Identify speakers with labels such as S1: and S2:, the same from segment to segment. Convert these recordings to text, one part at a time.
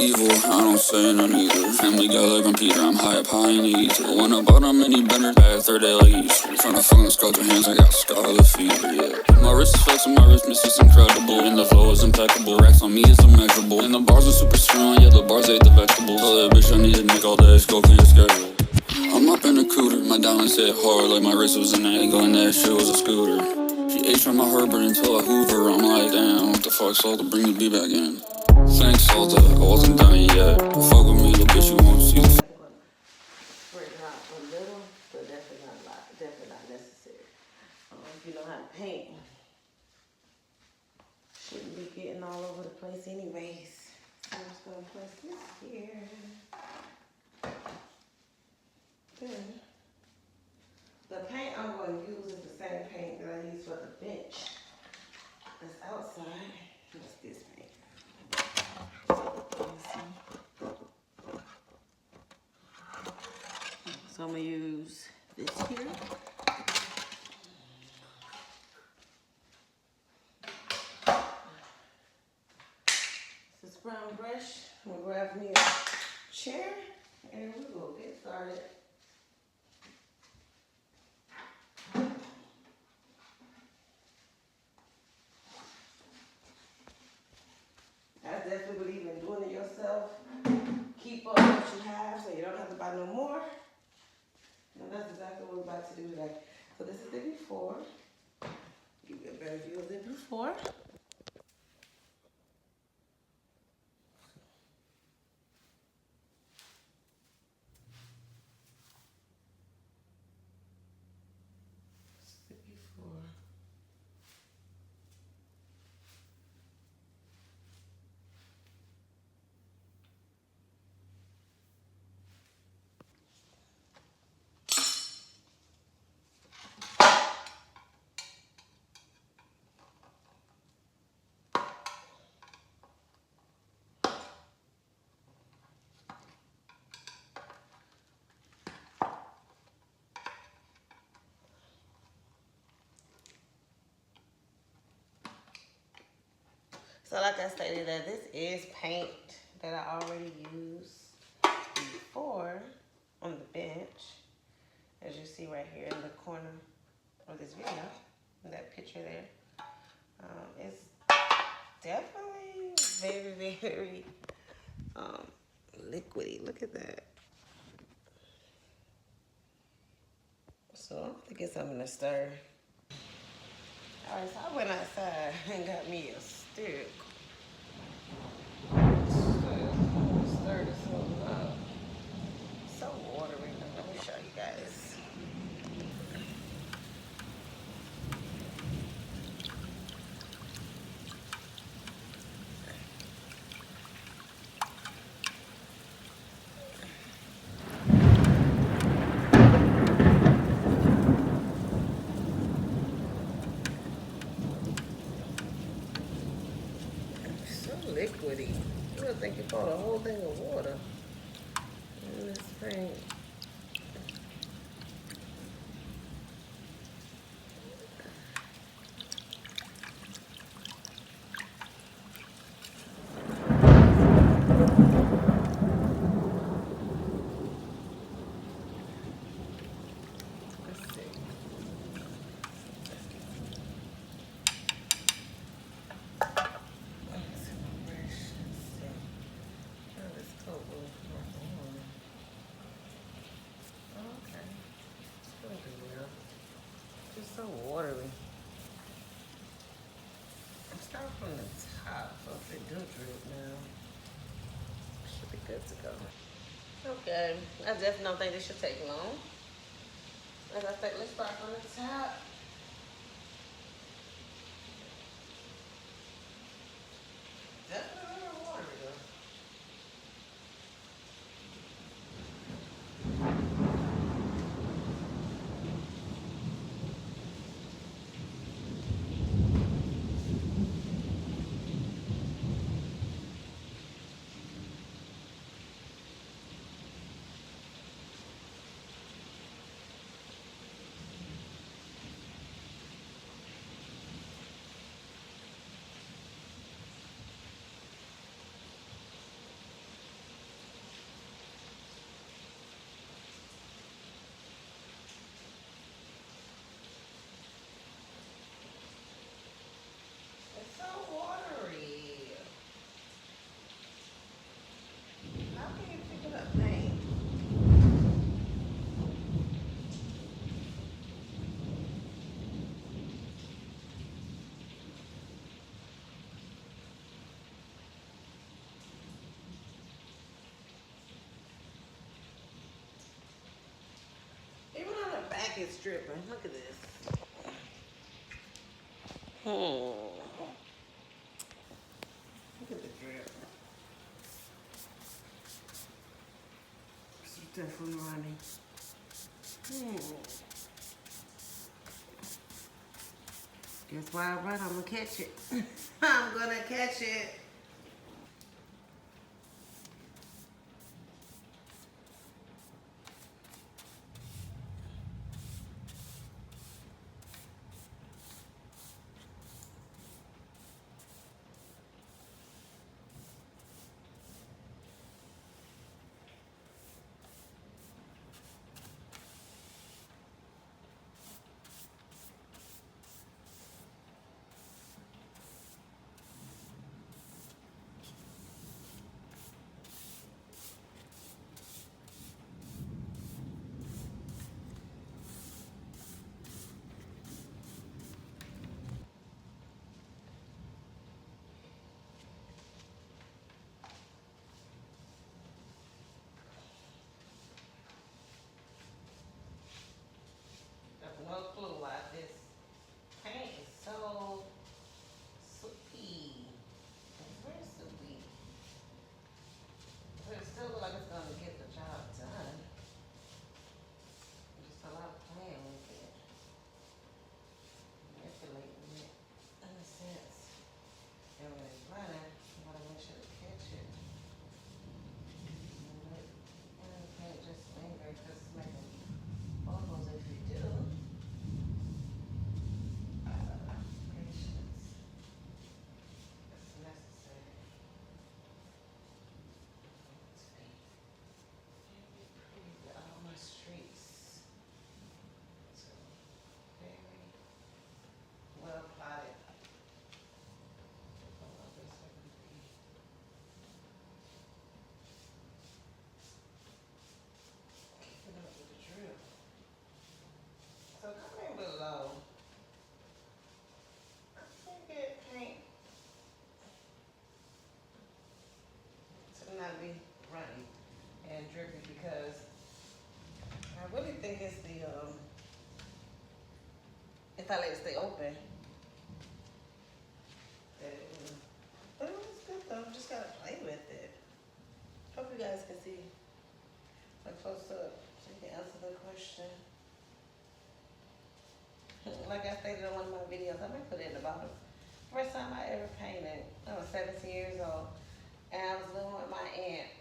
S1: evil, I don't say none either. Family guy like I'm Peter, I'm high up high in the ether. When I bought a mini bender, I had third day like Easter. Tryna fucking scald your hands, I got scarlet fever, yeah. My wrist is flexing, my rhythm is incredible. And the flow is impeccable, racks on me is immeasurable. And the bars are super strong, yeah, the bars ate the vegetables. Tell that bitch I need a nick all day, go for your schedule. I'm up in a cooter, my diamonds hit hard like my wrist was an angle and that shit was a scooter. She ate from my Herbert until I Hoover, I'm like, damn, what the fuck, Salta, bring the beat back in. Thanks, Salta, I wasn't done yet. Fuck with me, little bitch, you won't see the
S2: Spread out a little, but definitely not a lot, definitely not necessary. If you know how to paint, shouldn't be getting all over the place anyways. So I'm just gonna place this here. Then the paint I'm going to use is the same paint that I use for the bench that's outside. It's this paint. So I'm going to use this here. This brown brush. I'm going to grab me a chair and we will get started. I definitely believe in doing it yourself. Keep up what you have so you don't have to buy no more. And that's exactly what we're about to do today. So this is the before. Give you a better view of the before. This is the before. So like I stated, that this is paint that I already used before on the bench. As you see right here in the corner of this video, that picture there. It's definitely very, very liquidy. Look at that. So I'm gonna get something to stir. All right, so I went outside and got me a stick. Stir this one up. So watery. Let me show you guys. So liquidy. You would think you poured a whole thing of water in this paint. Let's see. Just so watery. Start from the top, so if it do drip now, should be good to go. Okay, I definitely don't think this should take long. As I said, let's start from the top. Definitely a little watery though. back is dripping. Look at this. Look at the drip. It's definitely running. Guess why I run? I'm gonna catch it. I'm gonna catch it. I have no clue why this paint is so soupy. It's very soupy. But it still looks like it's gonna get the job done. Just a lot of playing with it. Manipulating it in a sense. And when it's running, you gotta make sure to catch it. And you can't just linger because it's making bubbles if you do. Patience is necessary to be pretty on my streets. So very well plotted. I love this recipe. Keeping up with the drill. So comment below. I can get paint to not be runny and drippy because I really think it's the if I let it stay open, that it will. But it was good though. Just gotta play with it. Hope you guys can see like close up so you can answer the question. Like I stated in one of my videos, I might put it in the bottom. First time I ever painted, I was 17 years old, and I was living with my aunt.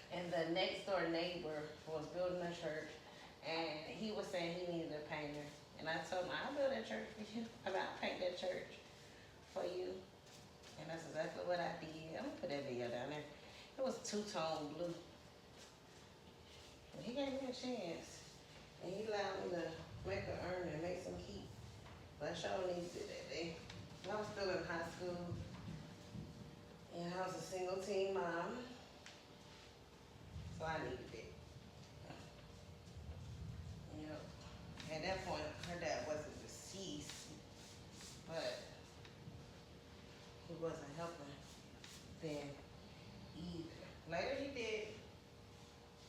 S2: And the next door neighbor was building a church, and he was saying he needed a painter. And I told him, I'll build that church for you. I'll paint that church for you. And that's exactly what I did. I'm gonna put that video down there. It was two-tone blue. And he gave me a chance. And he allowed me to make an earn and make some keep. But I sure needed it that day. I was still in high school. And I was a single teen mom. So I needed it. You know, at that point, her dad wasn't deceased, but he wasn't helping then either. Later he did,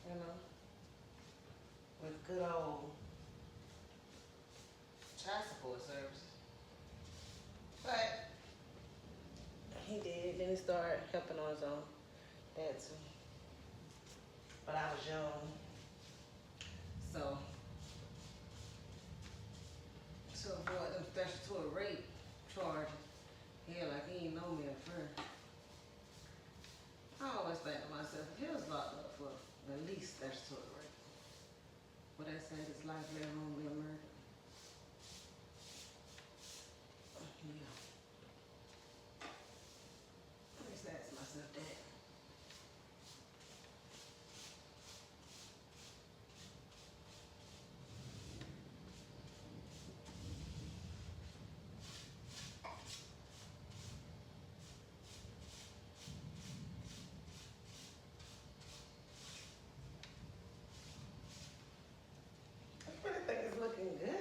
S2: you know, with good old child support services. But he did, then he started helping on his own. That too. But I was young, so to avoid them statutory rape charges, yeah, like he ain't know me at first. I always think to myself, if he was locked up for the least statutory rape, would I say his life later on be a murder? Yeah. I used to ask myself that. I really think it's looking good.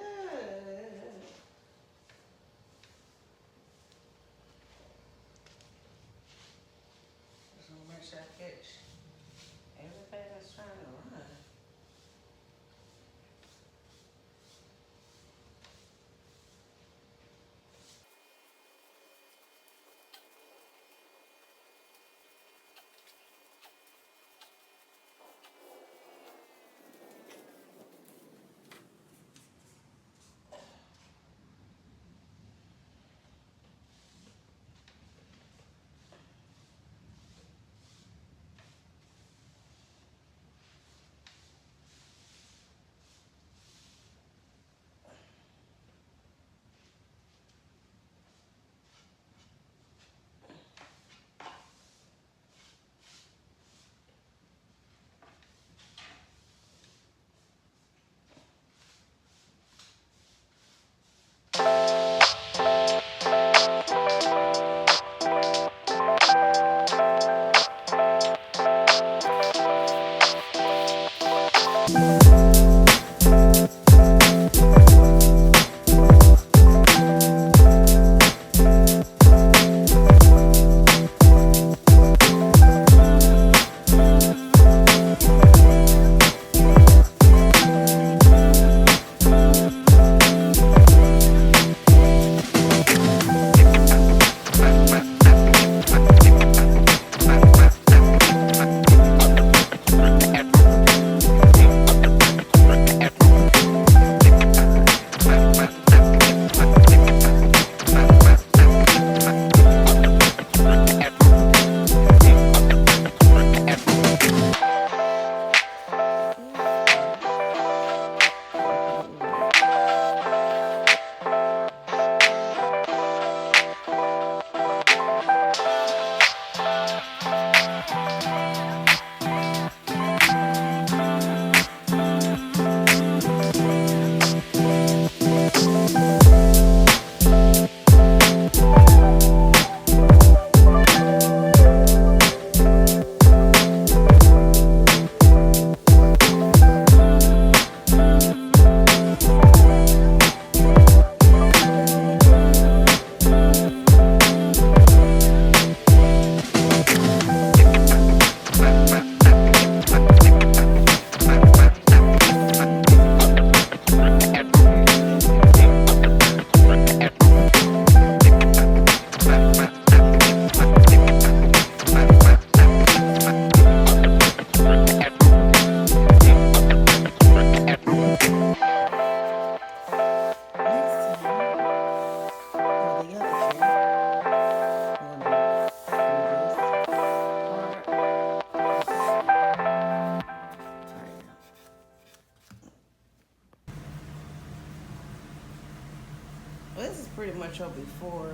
S2: much your before,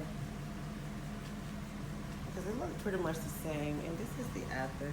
S2: because it looks pretty much the same. And this is the after.